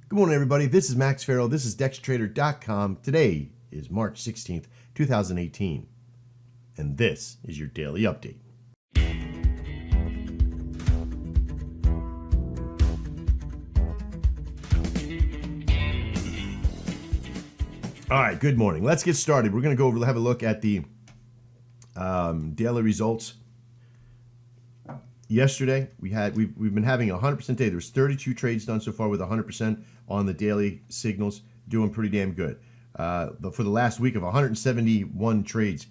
Good morning, everybody. This is Max Farrell. This is DexTrader.com. Today is March 16th, 2018. And this is your daily update. All right, good morning. Let's get started. We're going to go over, have a look at the daily results. Yesterday, we've been having a 100% day. There's 32 trades done so far with 100% on the daily signals, doing pretty damn good. For the last week of 171 trades,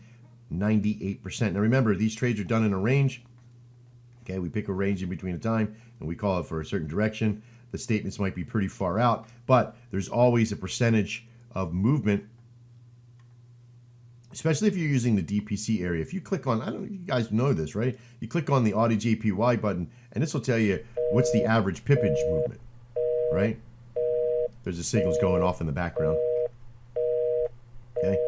98%. Now remember, these trades are done in a range. Okay, we pick a range in between a time, and we call it for a certain direction. The statements might be pretty far out, but there's always a percentage of movement, especially if you're using the DPC area. If you click on, I don't know, you guys know this, right? You click on the Audi JPY button, and this will tell you what's the average pippage movement, right? There's the signals going off in the background. Okay,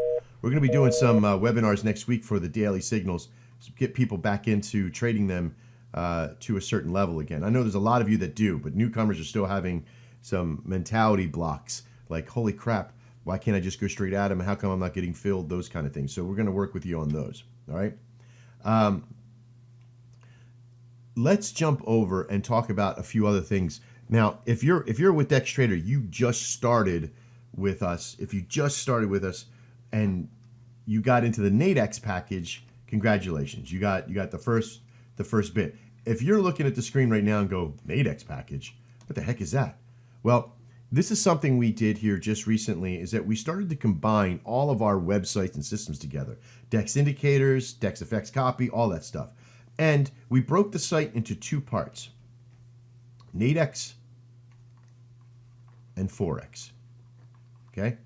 we're going to be doing some webinars next week for the daily signals to get people back into trading them to a certain level again. I know there's a lot of you that do, but newcomers are still having some mentality blocks, like, holy crap, why can't I just go straight at them? How come I'm not getting filled? Those kind of things. So we're going to work with you on those. All right. Let's jump over and talk about a few other things. Now, if you're with DexTrader, you just started with us. If you just started with us and you got into the Nadex package, congratulations. You got the first bit. If you're looking at the screen right now and go, Nadex package, what the heck is that? Well, this is something we did here just recently, is that we started to combine all of our websites and systems together. Dex Indicators, DexFX Copy, all that stuff. And we broke the site into two parts, Nadex and Forex. Okay?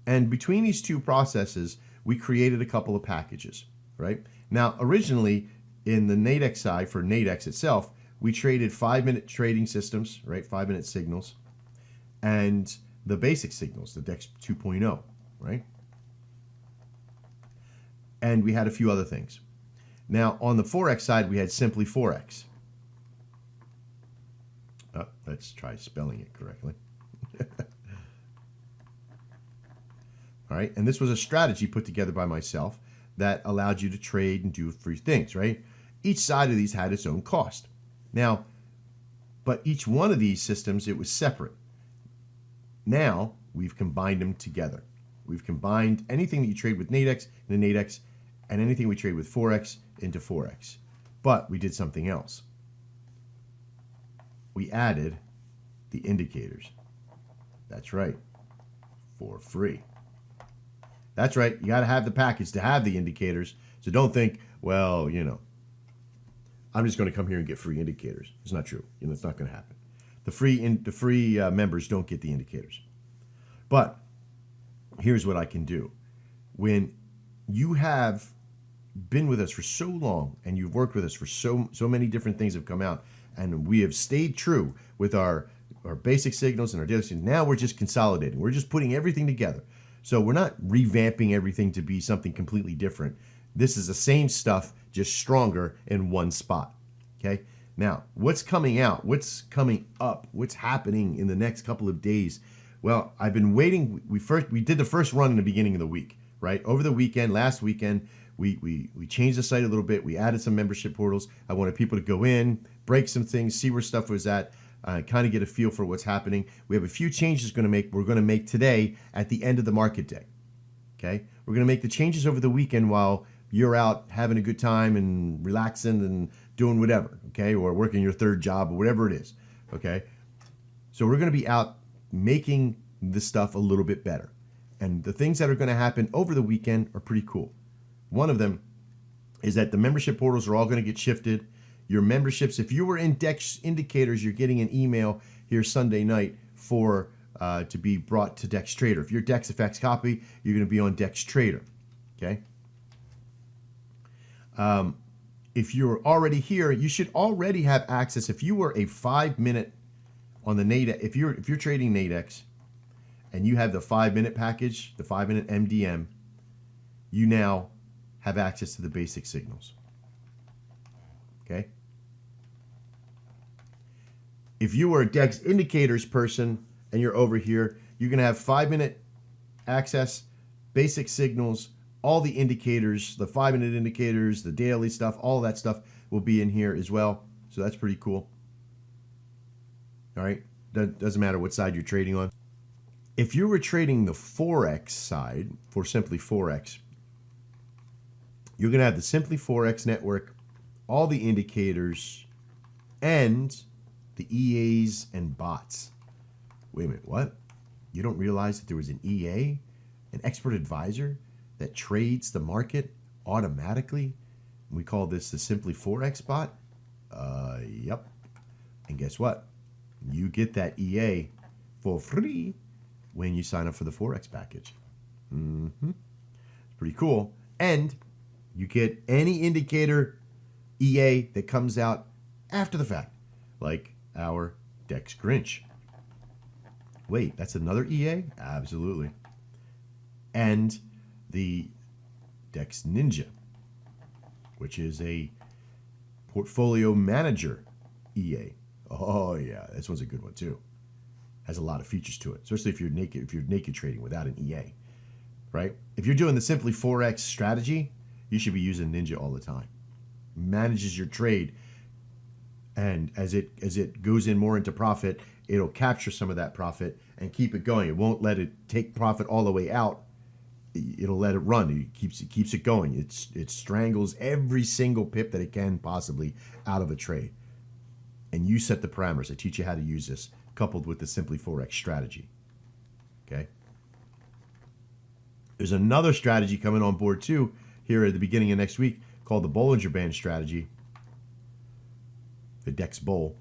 And between these two processes, we created a couple of packages, right? Now, originally, in the Nadex side, for Nadex itself, we traded 5-minute trading systems, right? 5-minute signals. And the basic signals, the DEX 2.0, right? And we had a few other things. Now, on the Forex side, we had simply Forex. Let's try spelling it correctly. All right, and this was a strategy put together by myself that allowed you to trade and do free things, right? Each side of these had its own cost. Now, but each one of these systems, it was separate. Now, we've combined them together. We've combined anything that you trade with Nadex into Nadex, and anything we trade with Forex into Forex. But we did something else. We added the indicators. That's right, for free. That's right, you got to have the package to have the indicators. So don't think, well, you know, I'm just going to come here and get free indicators. It's not true. You know, it's not going to happen. The free members don't get the indicators. But here's what I can do. When you have been with us for so long and you've worked with us for so many different things have come out, and we have stayed true with our basic signals and our daily signals, now we're just consolidating. We're just putting everything together. So we're not revamping everything to be something completely different. This is the same stuff, just stronger in one spot. Okay? Now, what's coming out? What's coming up? What's happening in the next couple of days? Well, I've been waiting. We did the first run in the beginning of the week, right? Over the weekend, last weekend, we changed the site a little bit. We added some membership portals. I wanted people to go in, break some things, see where stuff was at, kind of get a feel for what's happening. We have a few changes we're going to make today at the end of the market day. Okay? We're going to make the changes over the weekend while you're out having a good time and relaxing and doing whatever, okay, or working your third job or whatever it is, okay? So we're going to be out making this stuff a little bit better. And the things that are going to happen over the weekend are pretty cool. One of them is that the membership portals are all going to get shifted. Your memberships, if you were in Dex Indicators, you're getting an email here Sunday night for to be brought to DexTrader. If you're DexFX Copy, you're going to be on DexTrader, okay? If you're already here, you should already have access. If you were a 5-minute on the Nadex, if you're trading Nadex and you have the 5-minute package, the 5-minute MDM, you now have access to the basic signals. Okay? If you were a Dex Indicators person and you're over here, you're going to have 5-minute access, basic signals, all the indicators, the 5-minute indicators, the daily stuff, all that stuff will be in here as well. So that's pretty cool. All right. Doesn't matter what side you're trading on. If you were trading the Forex side for Simply Forex, you're going to have the Simply Forex network, all the indicators, and the EAs and bots. Wait a minute, what? You don't realize that there was an EA, an expert advisor, that trades the market automatically? We call this the Simply Forex bot? Yep. And guess what? You get that EA for free when you sign up for the Forex package. It's pretty cool. And you get any indicator EA that comes out after the fact, like our Dex Grinch. Wait, that's another EA? Absolutely. And the Dex Ninja, which is a portfolio manager EA. Oh yeah, this one's a good one too. Has a lot of features to it, especially if you're naked trading without an EA, right? If you're doing the Simply Forex strategy, you should be using Ninja all the time. Manages your trade, and as it goes in more into profit, it'll capture some of that profit and keep it going. It won't let it take profit all the way out. It'll let it run. It keeps it going. It strangles every single pip that it can possibly out of a trade. And you set the parameters. I teach you how to use this, coupled with the Simply Forex strategy. Okay. There's another strategy coming on board too here at the beginning of next week called the Bollinger Band strategy, the Dex Boll.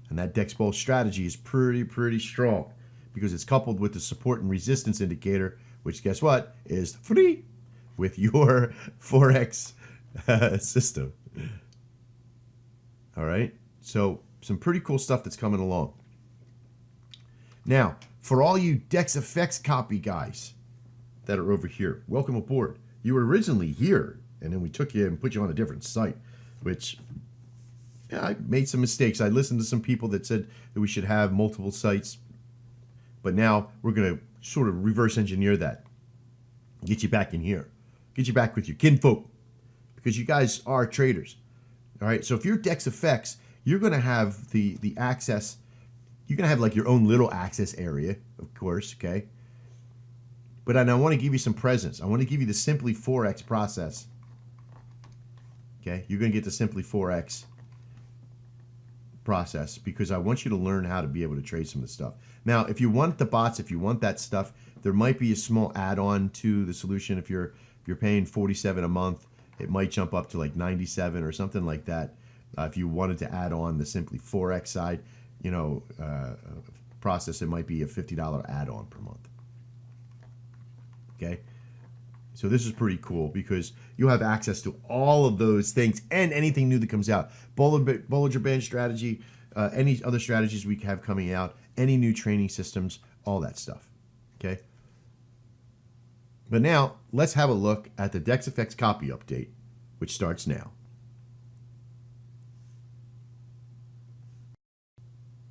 And that Dex Boll strategy is pretty strong because it's coupled with the support and resistance indicator, which guess what, is free with your Forex system. All right, so some pretty cool stuff that's coming along. Now, for all you DexFX copy guys that are over here, welcome aboard. You were originally here, and then we took you and put you on a different site, which I made some mistakes. I listened to some people that said that we should have multiple sites, but now we're going to sort of reverse engineer that. Get you back in here. Get you back with your kinfolk, because you guys are traders. All right, so if you're DexFX, you're going to have the access. You're going to have like your own little access area, of course, okay? But I want to give you some presents. I want to give you the Simply Forex process. Okay, you're going to get the Simply Forex process because I want you to learn how to be able to trade some of the stuff. Now, if you want the bots, if you want that stuff, there might be a small add-on to the solution. If you're paying $47 a month, it might jump up to like $97 or something like that. If you wanted to add on the Simply Forex side, process, it might be a $50 add-on per month. Okay, so this is pretty cool because you'll have access to all of those things and anything new that comes out. Bollinger Band strategy, any other strategies we have coming out, any new training systems, all that stuff. Okay. But now let's have a look at the DexFX copy update, which starts now.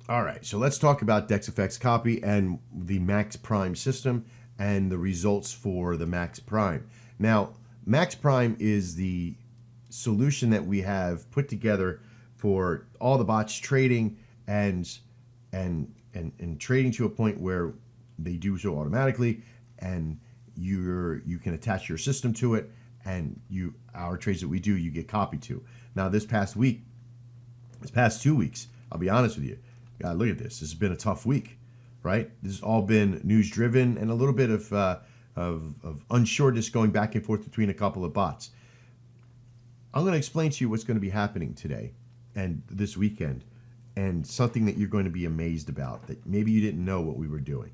All right, so let's talk about DexFX copy and the Max Prime system and the results for the Max Prime. Now, Max Prime is the solution that we have put together for all the bots trading and trading to a point where they do so automatically, and you can attach your system to it, and our trades that we do, you get copied to. Now, this past 2 weeks, I'll be honest with you, God, look at this. This has been a tough week, right? This has all been news driven and a little bit of unsureness going back and forth between a couple of bots. I'm going to explain to you what's going to be happening today and this weekend, and something that you're going to be amazed about that maybe you didn't know what we were doing.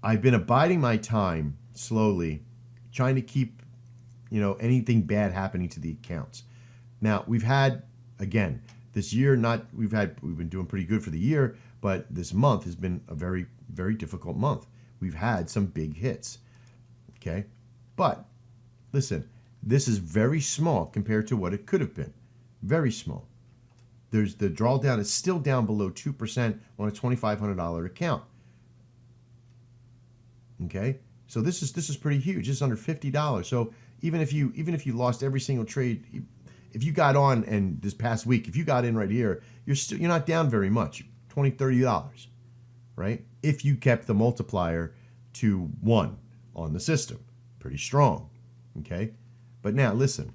I've been abiding my time slowly, trying to keep, anything bad happening to the accounts. Now, we've had, again, this year, we've been doing pretty good for the year, but this month has been a very, very difficult month. We've had some big hits, okay? But listen, this is very small compared to what it could have been. Very small. There's the drawdown is still down below 2% on a $2,500 account. Okay, so this is pretty huge. This is under $50. So even if you lost every single trade, if you got on and this past week, if you got in right here, you're not down very much, $20, $30, right? If you kept the multiplier to 1 on the system, pretty strong. Okay, but now listen.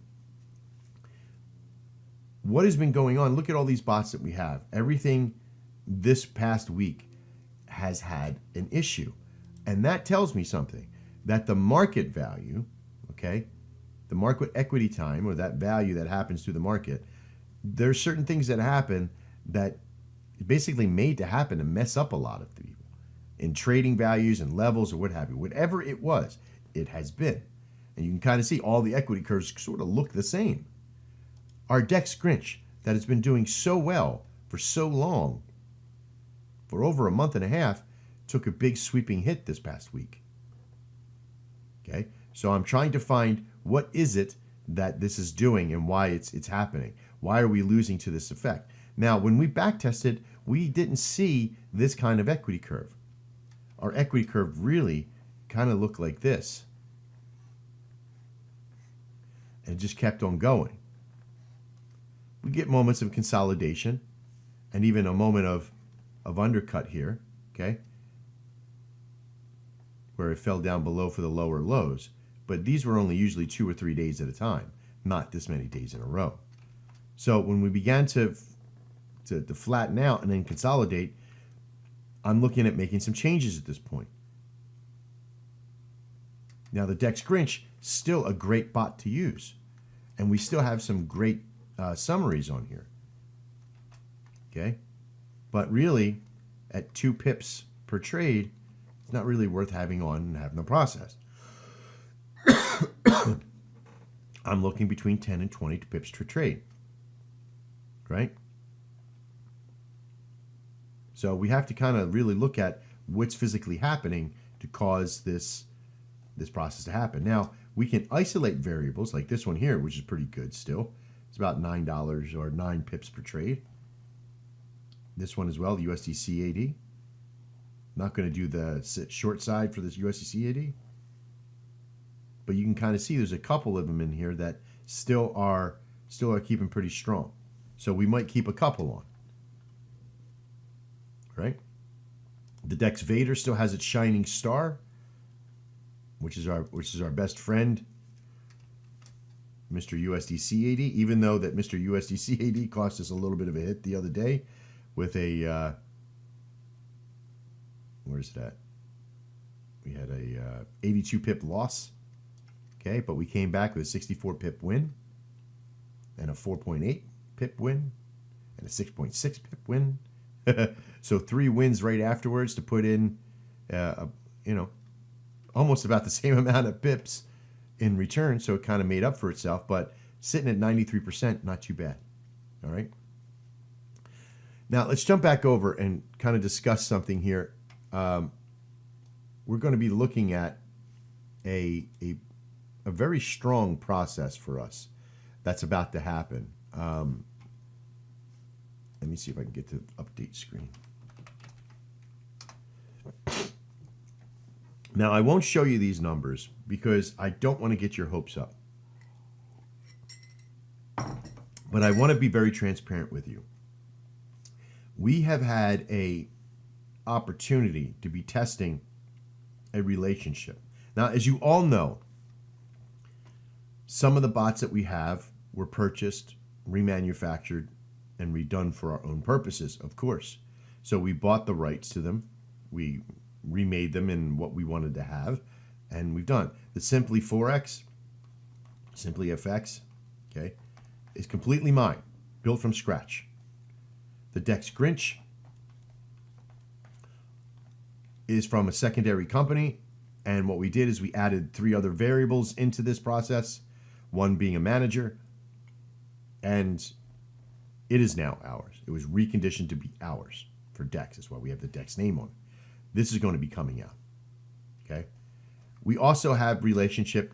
What has been going on? Look at all these bots that we have. Everything this past week has had an issue. And that tells me something, that the market value, okay, the market equity time, or that value that happens through the market, there's certain things that happen that basically made to happen to mess up a lot of people in trading values and levels or what have you. Whatever it was, it has been. And you can kind of see all the equity curves sort of look the same. Our DEX Grinch that has been doing so well for so long, for over a month and a half, took a big sweeping hit this past week. Okay, so I'm trying to find what is it that this is doing and why it's happening. Why are we losing to this effect? Now, when we back tested, we didn't see this kind of equity curve. Our equity curve really kind of looked like this. And it just kept on going. We get moments of consolidation and even a moment of undercut here, okay, where it fell down below for the lower lows. But these were only usually 2 or 3 days at a time, not this many days in a row. So when we began to flatten out and then consolidate, I'm looking at making some changes at this point. Now the DEX Grinch, still a great bot to use. And we still have some great summaries on here. Okay? But really, at 2 pips per trade, it's not really worth having on and having the process. I'm looking between 10 and 20 pips per trade. Right? So we have to kind of really look at what's physically happening to cause this process to happen. Now, we can isolate variables like this one here, which is pretty good still. It's about $9 or 9 pips per trade. This one as well, the USD CAD. Not going to do the short side for this USD CAD. But you can kind of see there's a couple of them in here that still are keeping pretty strong. So we might keep a couple on. Right? The DEX Vader still has its shining star, which is our best friend, Mr. USD CAD, even though that Mr. USD CAD cost us a little bit of a hit the other day with a, where's that? We had a 82 pip loss, okay, but we came back with a 64 pip win and a 4.8 pip win and a 6.6 pip win. So 3 wins right afterwards to put in, almost about the same amount of pips in return, so it kind of made up for itself, but sitting at 93%, not too bad. All right. Now let's jump back over and kind of discuss something here. We're going to be looking at a very strong process for us that's about to happen. Let me see if I can get to the update screen. Now, I won't show you these numbers because I don't want to get your hopes up. But I want to be very transparent with you. We have had a opportunity to be testing a relationship. Now, as you all know, some of the bots that we have were purchased, remanufactured, and redone for our own purposes, of course. So we bought the rights to them. We remade them in what we wanted to have, and we've done. The Simply Forex, Simply FX, okay, is completely mine, built from scratch. The DEX Grinch is from a secondary company, and what we did is we added 3 other variables into this process, one being a manager, and it is now ours. It was reconditioned to be ours for DEX. That's why we have the DEX name on it. This is going to be coming out. Okay. We also have relationship.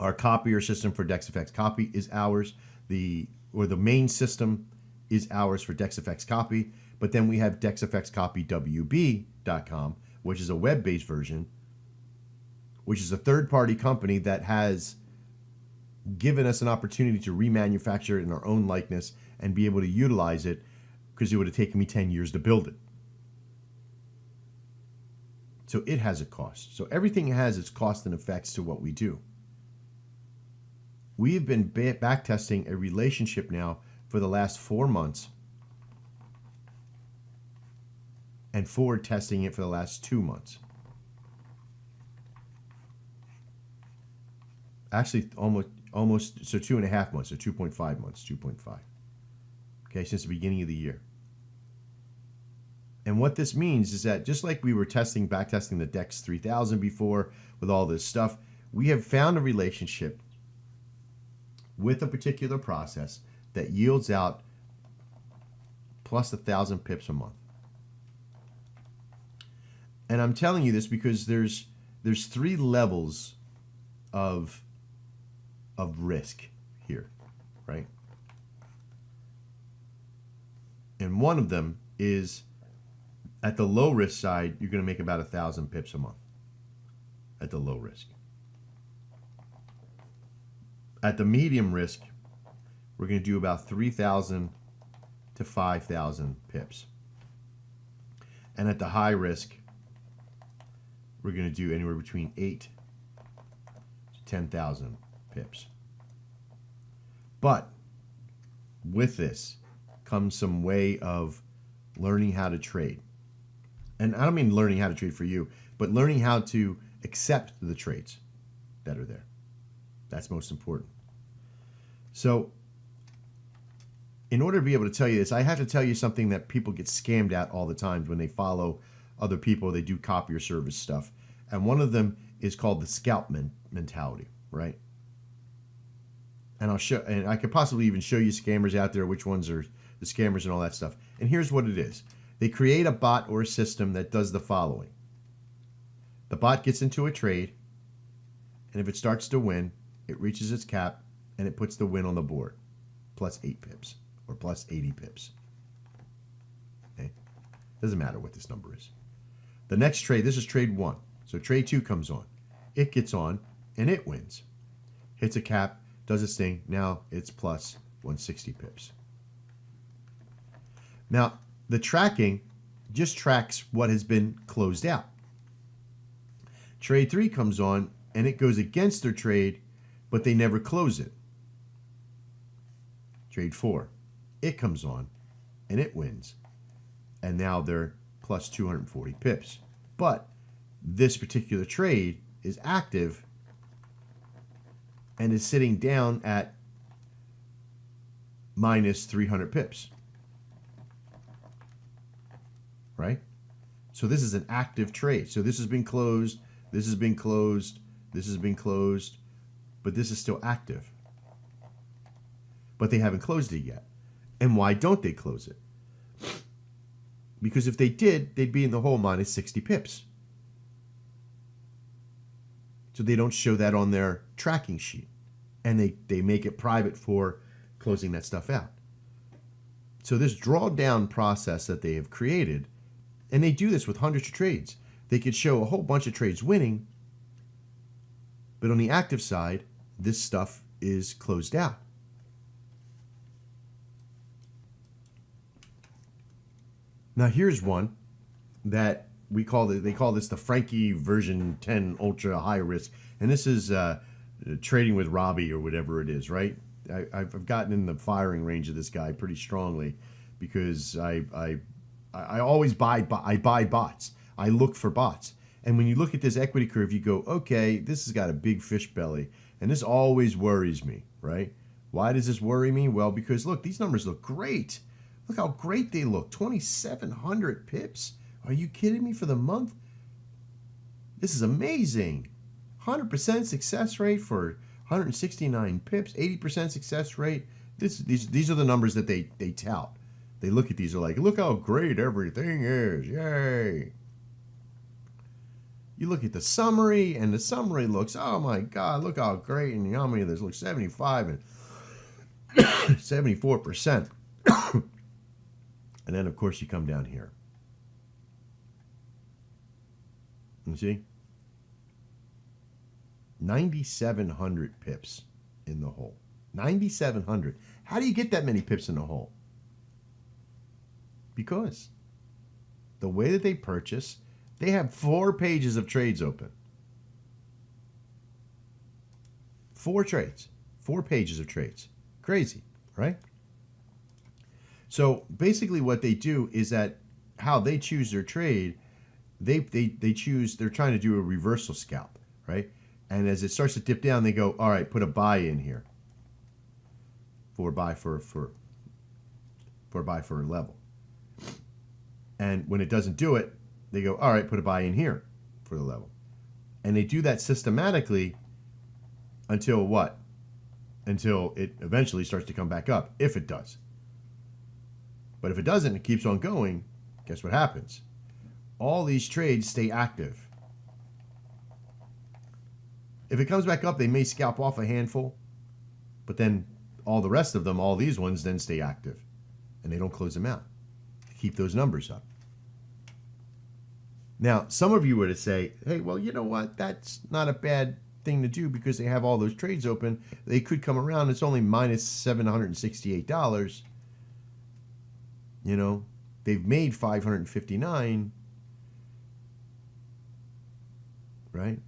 Our copier system for DEXFX copy is ours. The main system is ours for DexFX Copy, but then we have DexFXCopyWB.com, which is a web-based version, which is a third-party company that has given us an opportunity to remanufacture it in our own likeness and be able to utilize it, because it would have taken me 10 years to build it. So it has a cost. So everything has its cost and effects to what we do. We have been back testing a relationship now for the last 4 months and forward testing it for the last 2 months. Actually, almost, so 2.5 months, so 2.5 months, 2.5. Okay, since the beginning of the year. And what this means is that just like we were back testing the Dex 3000 before with all this stuff, we have found a relationship with a particular process that yields out plus 1,000 pips a month. And I'm telling you this because there's 3 levels of risk here, right? And one of them is at the low risk side, you're going to make about 1,000 pips a month at the low risk. At the medium risk, we're going to do about 3,000 to 5,000 pips. And at the high risk, we're going to do anywhere between 8 to 10,000 pips. But with this comes some way of learning how to trade. And I don't mean learning how to trade for you, but learning how to accept the trades that are there. That's most important. So in order to be able to tell you this, I have to tell you something that people get scammed at all the time when they follow other people. They do copier service stuff. And one of them is called the scalp mentality, right? And I could possibly even show you scammers out there, which ones are the scammers and all that stuff. And here's what it is. They create a bot or a system that does the following. The bot gets into a trade, and if it starts to win, it reaches its cap, and it puts the win on the board, plus 8 pips, or plus 80 pips. Okay? Doesn't matter what this number is. The next trade, this is trade 1. So trade 2 comes on. It gets on, and it wins. Hits a cap, does its thing, now it's plus 160 pips. Now, the tracking just tracks what has been closed out. Trade 3 comes on, and it goes against their trade, but they never close it. Trade 4, it comes on, and it wins. And now they're plus 240 pips. But this particular trade is active and is sitting down at minus 300 pips. Right? So this is an active trade. So this has been closed, this has been closed, this has been closed, but this is still active. But they haven't closed it yet. And why don't they close it? Because if they did, they'd be in the hole minus 60 pips. So they don't show that on their tracking sheet. And they make it private for closing that stuff out. So this drawdown process that they have created, and they do this with hundreds of trades. They could show a whole bunch of trades winning, but on the active side, this stuff is closed out. Now here's one that they call this the Frankie version 10 ultra high risk, and this is trading with Robbie or whatever it is, right? I've gotten in the firing range of this guy pretty strongly because I always buy bots. I look for bots. And when you look at this equity curve, you go, okay, this has got a big fish belly. And this always worries me, right? Why does this worry me? Well, because look, these numbers look great. Look how great they look. 2,700 pips. Are you kidding me for the month? This is amazing. 100% success rate for 169 pips, 80% success rate. These are the numbers that they tout. They look at these, they're like, look how great everything is. Yay. You look at the summary, and the summary looks, oh my God, look how great and how many of this looks 75 and 74%. And then, of course, you come down here. You see? 9,700 pips in the hole. 9,700. How do you get that many pips in the hole? Because the way that they purchase, they have 4 pages of trades open. 4 trades. 4 pages of trades. Crazy, right? So basically what they do is that how they choose their trade, they choose, they're trying to do a reversal scalp, right? And as it starts to dip down, they go, all right, put a buy in here for buy for a level. And when it doesn't do it, they go, all right, put a buy in here for the level. And they do that systematically until what? Until it eventually starts to come back up, if it does. But if it doesn't, it keeps on going, guess what happens? All these trades stay active. If it comes back up, they may scalp off a handful, but then all the rest of them, all these ones, then stay active. And they don't close them out. Keep those numbers up. Now, some of you were to say, hey, well, you know what? That's not a bad thing to do because they have all those trades open. They could come around. It's only minus $768. You know, they've made $559, right?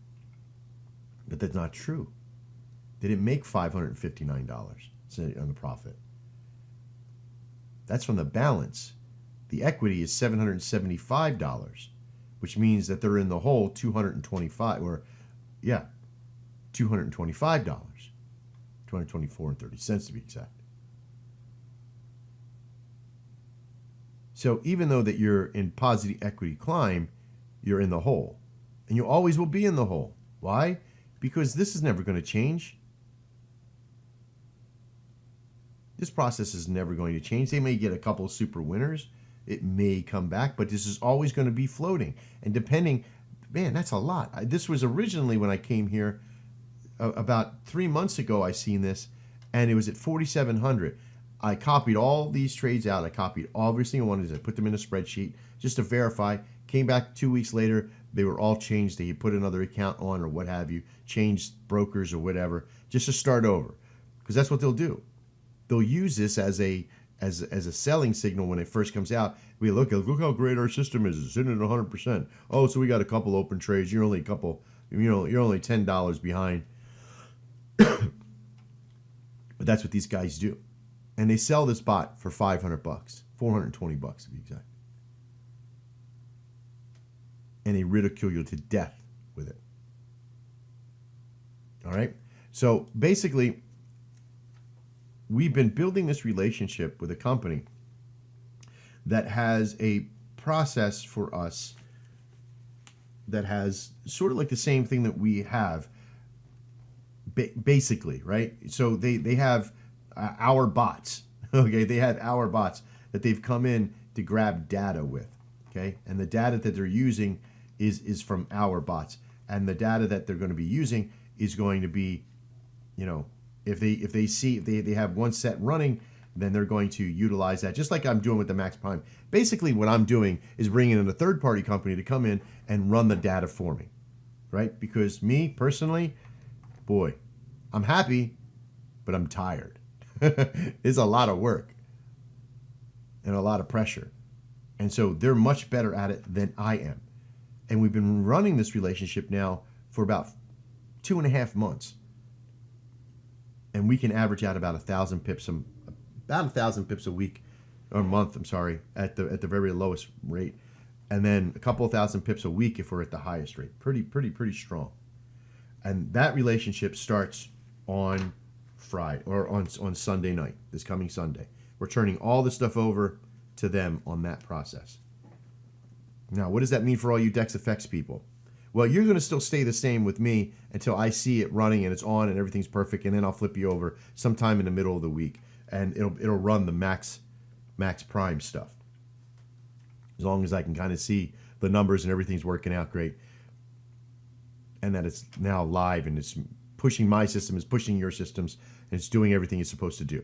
But that's not true. They didn't make $559 on the profit. That's from the balance. The equity is $775, which means that they're in the hole $225, or yeah, $225, $224.30 to be exact. So even though that you're in positive equity climb, you're in the hole. And you always will be in the hole. Why? Because this is never going to change. This process is never going to change. They may get a couple of super winners. It may come back, but this is always going to be floating. And depending, man, that's a lot. This was originally when I came here about 3 months ago, I seen this, and it was at 4,700. I copied all these trades out. I copied every single one of these. I put them in a spreadsheet just to verify. Came back 2 weeks later. They were all changed. They put another account on or what have you. Changed brokers or whatever just to start over. Because that's what they'll do. They'll use this as a selling signal when it first comes out. We look how great our system is. It's sitting at 100%. Oh, so we got a couple open trades. You're only a couple, you're only $10 behind. But that's what these guys do. And they sell this bot for $500, $420 to be exact. And they ridicule you to death with it. All right? So basically, we've been building this relationship with a company that has a process for us that has sort of like the same thing that we have, basically, right? So they have our bots, okay? They have our bots that they've come in to grab data with, okay? And the data that they're using is from our bots. And the data that they're going to be using is going to be, if they have one set running, then they're going to utilize that, just like I'm doing with the Max Prime. Basically, what I'm doing is bringing in a third-party company to come in and run the data for me, right? Because me, personally, boy, I'm happy, but I'm tired. It's a lot of work and a lot of pressure. And so they're much better at it than I am. And we've been running this relationship now for about 2.5 months. And we can average out about 1,000 pips, about 1,000 pips a week or a month. I'm sorry, at the very lowest rate, and then a couple of thousand pips a week if we're at the highest rate. Pretty strong. And that relationship starts on Friday or on Sunday night. This coming Sunday, we're turning all the stuff over to them on that process. Now, what does that mean for all you DexFX people? Well, you're going to still stay the same with me until I see it running and it's on and everything's perfect, and then I'll flip you over sometime in the middle of the week, and it'll run the Max Prime stuff. As long as I can kind of see the numbers and everything's working out great, and that it's now live and it's pushing my system, it's pushing your systems, and it's doing everything it's supposed to do.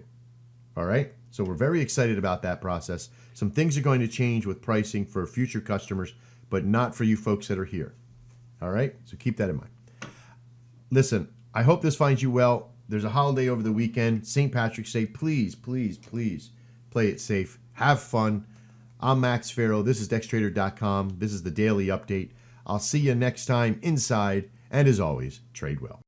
All right. So we're very excited about that process. Some things are going to change with pricing for future customers, but not for you folks that are here. All right. So keep that in mind. Listen, I hope this finds you well. There's a holiday over the weekend, St. Patrick's Day. Please, please, please play it safe. Have fun. I'm Max Farrow. This is DexTrader.com. This is the daily update. I'll see you next time inside, and as always, trade well.